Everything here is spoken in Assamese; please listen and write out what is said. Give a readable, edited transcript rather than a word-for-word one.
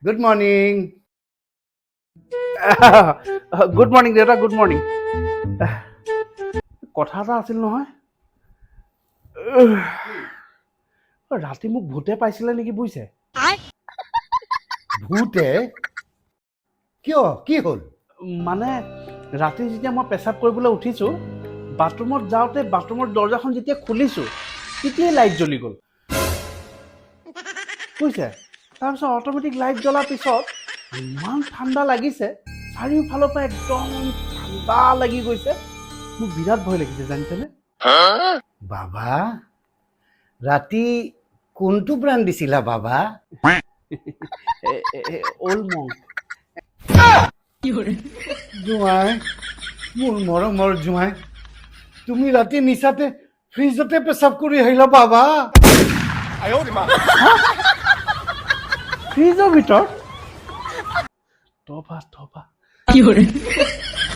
গুড মৰ্ণিং গুড মৰ্ণিং দেউতা গুড মৰ্ণিং কথা এটা আছিল নহয় ৰাতি মোক ভূতে পাইছিলে নেকি বুজিছে ভূতে কিয় কি হ'ল মানে ৰাতি যেতিয়া মই পেচাব কৰিবলৈ উঠিছোঁ বাথৰুমত যাওঁতে বাথৰুমৰ দৰ্জাখন যেতিয়া খুলিছোঁ তেতিয়াই লাইট জ্বলি গ'ল বুজিছে তাৰপিছত অট'মেটিক লাইট জ্বলাৰ পিছত ইমান ঠাণ্ডা লাগিছে চাৰিওফালৰ পৰা একদম ঠাণ্ডা লাগি গৈছে মোৰ বিৰাট ভয় লাগিছে জানিছেনে বাবা ৰাতি কোনটো ব্ৰাণ্ড দিছিলা বাবা অল্ড মংক জোঁৱাই মোৰ মৰমৰ জোঁৱাই তুমি ৰাতি নিচাতে ফ্ৰিজতে পেচাব কৰি আহিলা বাবা ফ্ৰিজৰ ভিতৰত তবা